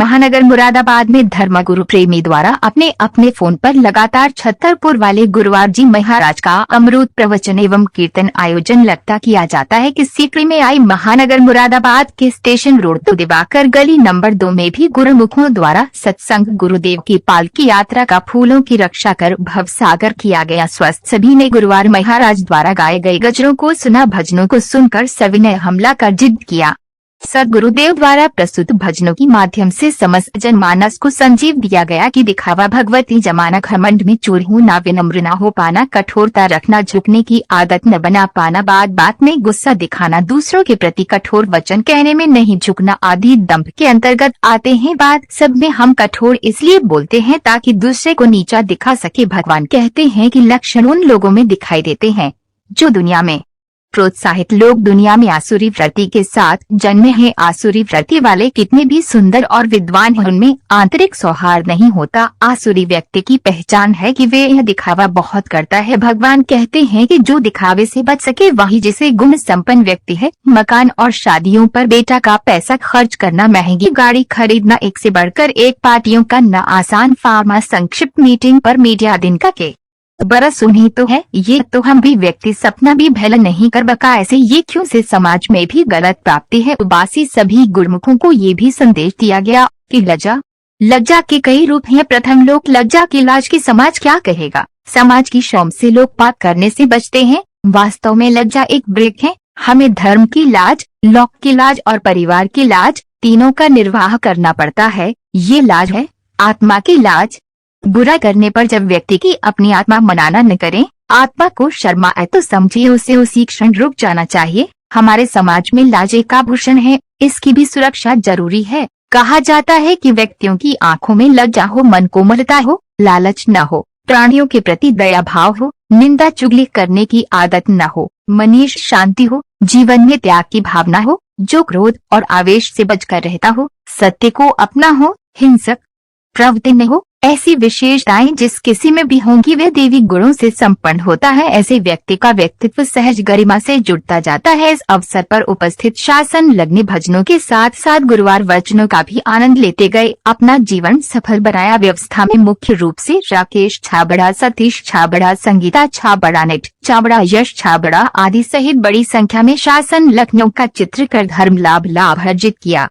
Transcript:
महानगर मुरादाबाद में धर्मगुरु प्रेमी द्वारा अपने अपने फोन पर लगातार छतरपुर वाले गुरुवार जी महाराज का अमृत प्रवचन एवं कीर्तन आयोजन लगता किया जाता है कि सीकरी में आई महानगर मुरादाबाद के स्टेशन रोड तो दिवाकर गली नंबर 2 में भी गुरुमुखों द्वारा सत्संग गुरुदेव की पालकी यात्रा का फूलों की रक्षा कर भवसागर किया गया। स्वस्थ सभी ने गुरुवार महाराज द्वारा गाए गए गजलों को सुना। भजनों को सुनकर सविनय हमला कर जिद किया। सदगुरुदेव द्वारा प्रस्तुत भजनों के माध्यम से समस्त जनमानस को संजीव दिया गया कि दिखावा भगवती जमाना, घमंड में चूर होना, विनम्र न हो पाना, कठोरता रखना, झुकने की आदत न बना पाना, बात बात में गुस्सा दिखाना, दूसरों के प्रति कठोर वचन कहने में नहीं झुकना आदि दंभ के अंतर्गत आते हैं। बात सब में हम कठोर इसलिए बोलते हैं ताकि दूसरे को नीचा दिखा सके। भगवान कहते हैं कि लक्षण उन लोगों में दिखाई देते हैं जो दुनिया में प्रोत्साहित लोग दुनिया में आसुरी वृत्ति के साथ जन्मे हैं। आसुरी वृत्ति वाले कितने भी सुंदर और विद्वान हैं, उनमें आंतरिक सौहार्द नहीं होता। आसुरी व्यक्ति की पहचान है कि वे यह दिखावा बहुत करता है। भगवान कहते हैं कि जो दिखावे से बच सके वही जिसे गुण संपन्न व्यक्ति है। मकान और शादियों पर बेटा का पैसा खर्च करना, महंगी गाड़ी खरीदना, एक से बढ़कर एक पार्टियों का न आसान फार्मा, संक्षिप्त मीटिंग पर मीडिया दिन का के बरस उन्हीं तो है। ये तो हम भी व्यक्ति सपना भी भला नहीं कर बका, ऐसे ये क्यों से समाज में भी गलत प्राप्ति है। उबासी सभी गुरुमुखों को ये भी संदेश दिया गया कि लज्जा के कई रूप हैं। प्रथम लोक लज्जा की लाज की समाज क्या कहेगा। समाज की शौम से लोग पाप करने से बचते हैं। वास्तव में लज्जा एक ब्रेक है। हमें धर्म की लाज, लोक की लाज और परिवार की लाज तीनों का निर्वाह करना पड़ता है। ये लाज है आत्मा की लाज। बुरा करने पर जब व्यक्ति की अपनी आत्मा मनाना न करे, आत्मा को शर्म आए तो समझिए उसे उसी क्षण रुक जाना चाहिए। हमारे समाज में लाज एक आभूषण है, इसकी भी सुरक्षा जरूरी है। कहा जाता है कि व्यक्तियों की आंखों में लज्जा हो, मन कोमलता हो, लालच न हो, प्राणियों के प्रति दया भाव हो, निंदा चुगली करने की आदत न हो, मनीष शांति हो, जीवन में त्याग की भावना हो, जो क्रोध और आवेश से बचकर रहता हो, सत्य को अपना हो, हिंसक प्रवृत्ति न हो। ऐसी विशेषताएं जिस किसी में भी होंगी वे देवी गुणों से संपन्न होता है। ऐसे व्यक्ति का व्यक्तित्व सहज गरिमा से जुड़ता जाता है। इस अवसर पर उपस्थित शासन लगने भजनों के साथ साथ गुरुवार वचनों का भी आनंद लेते गए, अपना जीवन सफल बनाया। व्यवस्था में मुख्य रूप से राकेश छाबड़ा, सतीश छाबड़ा, संगीता छाबड़ा, नेट छाबड़ा, यश छाबड़ा आदि सहित बड़ी संख्या में शासन लखनऊ का चित्रकर धर्म लाभ अर्जित किया।